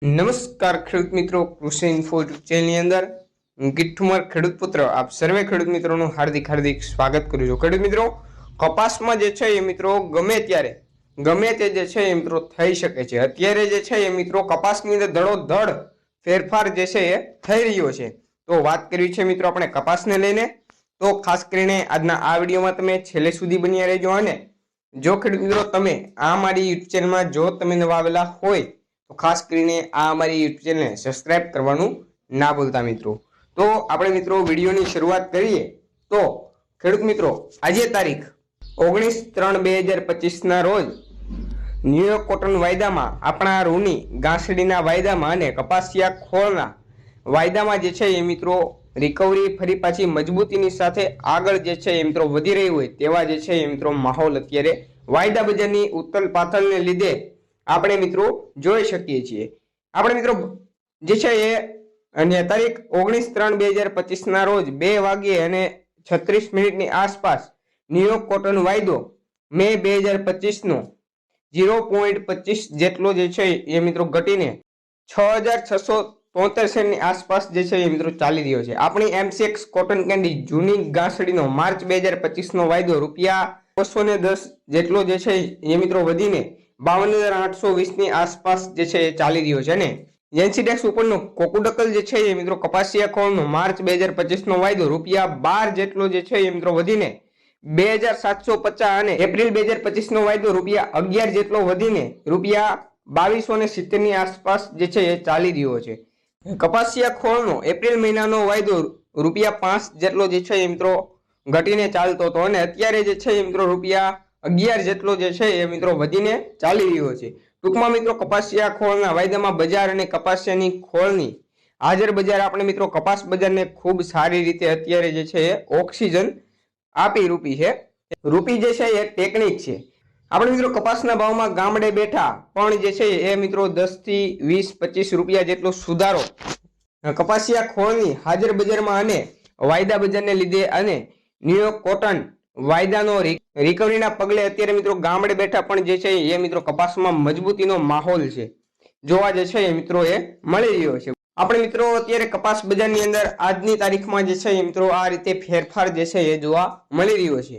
નમસ્કાર ખેડૂત મિત્રો, કૃષિ ઇન્ફો યુટ્યુબ ચેનલની અંદર હું કિઠ્ઠુમર ખેડૂત પુત્ર આપ સર્વે ખેડૂત મિત્રોનું હાર્દિક સ્વાગત કરું છું। ખેડૂત મિત્રો, કપાસમાં જે છે એ મિત્રો ગમે ત્યારે ગમે તે જે છે એ મિત્રો થઈ શકે છે। અત્યારે જે છે એ મિત્રો કપાસની અંદર ધડોધડ ફેરફાર જે છે એ થઈ રહ્યો છે। તો વાત કરવી છે મિત્રો આપણે કપાસને લઈને, તો ખાસ કરીને આજના આ વિડીયોમાં તમે છેલ્લે સુધી બન્યા રહેજો। અને જો ખેડૂત મિત્રો તમે આ મારી યુટ્યુબ ચેનલમાં જો તમે નવા આવેલા હોય તો ખાસ કરીને આ અમારી યુટ્યુબ ચેનલને સબસ્ક્રાઇબ કરવાનું ના ભૂલતા મિત્રો। તો આપણે મિત્રો વિડીયોની શરૂઆત કરીએ તો ખેડૂત મિત્રો, આજે તારીખ 19/3/2025 ના રોજ ન્યુયોર્ક કોટન વાયદામાં આપણા રૂની ગાંસડીના વાયદામાં અને કપાસિયા ખોળના વાયદામાં જે છે એ મિત્રો રિકવરી ફરી પાછી મજબૂતીની સાથે આગળ જે છે એ મિત્રો વધી રહી હોય તેવા જે છે એ મિત્રો માહોલ અત્યારે વાયદા બજારની ઉથલ પાથલને લીધે આપણે મિત્રો જોઈ શકીએ છીએ। આપણે મિત્રો જે છે એ અને તારીખ 19/3/2025 ના રોજ 2:36 આસપાસ ન્યુયોર્ક કોટન વાયદો મે 2025 નો 0.25 જેટલો જે છે એ મિત્રો ઘટીને 6,673 સેન્ટની આસપાસ જે છે એ મિત્રો ચાલી રહ્યો છે। આપણી એમસીએક્સ કોટન કેન્ડી જૂની ગાંસડીનો માર્ચ 2025 નો વાયદો ₹210 જેટલો જે છે એ મિત્રો વધીને 52,820 ની આસપાસ જે છે એ ચાલી રહ્યો છે। અને એનસીડેક્સ ઉપરનો કોકુડકલ જે છે એ મિત્રો કપાસિયા ખોળનો માર્ચ 2025 નો વાયદો ₹12 જેટલો જે છે એ મિત્રો વધીને 2,750 અને એપ્રિલ 2025 નો વાયદો ₹11 જેટલો વધીને ₹2,270 ની આસપાસ જે છે એ ચાલી રહ્યો છે। કપાસિયા ખોળનો એપ્રિલ મહિનાનો વાયદો ₹5 જેટલો જે છે એ મિત્રો ઘટીને ચાલતો હતો અને અત્યારે જે છે એ મિત્રો ₹11 જેટલો જે છે એ મિત્રો વધીને ચાલી રહ્યો છે। ટૂંકમાં મિત્રો કપાસિયા ખોળના વાયદામાં બજાર અને કપાસિયાની ખોળની હાજર બજાર આપણે મિત્રો કપાસ બજારને ખૂબ સારી રીતે અત્યારે જે છે એ ઓક્સિજન આપી રૂપી છે। રૂપી જે છે એ ટેકનિક છે। આપણે મિત્રો કપાસના ભાવમાં ગામડે બેઠા પણ જે છે એ મિત્રો 10 થી 20-25 રૂપિયા જેટલો સુધારો કપાસિયા ખોળની હાજર બજારમાં અને વાયદા બજારને લીધે અને ન્યુયોર્ક કોટન વાયદાનો રિકવરીના પગલે અત્યારે મિત્રો ગામડે બેઠા પણ જે છે એ મિત્રો કપાસમાં મજબૂતીનો માહોલ છે જોવા જે છે એ મિત્રો એ મળી રહ્યો છે। આપણે મિત્રો અત્યારે કપાસ બજારની અંદર આજની તારીખમાં જે છે એ મિત્રો આ રીતે ફેરફાર જે છે એ જોવા મળી રહ્યો છે।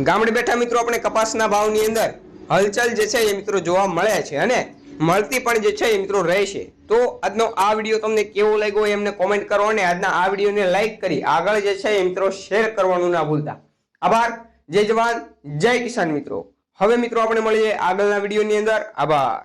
ગામડે બેઠા મિત્રો આપણે કપાસના ભાવની અંદર હલચલ જે છે એ મિત્રો જોવા મળે છે અને મળતી પણ જે છે એ મિત્રો રહેશે। તો આજનો આ વિડીયો તમને કેવો લાગ્યો એમને કોમેન્ટ કરો અને આજના આ વિડીયોને લાઈક કરી આગળ જે છે એ મિત્રો શેર કરવાનું ના ભૂલતા। આભાર। જય જવાન જય કિસાન મિત્રો। હવે મિત્રો આપણે મળીએ આગળના વિડીયોની અંદર। આભાર।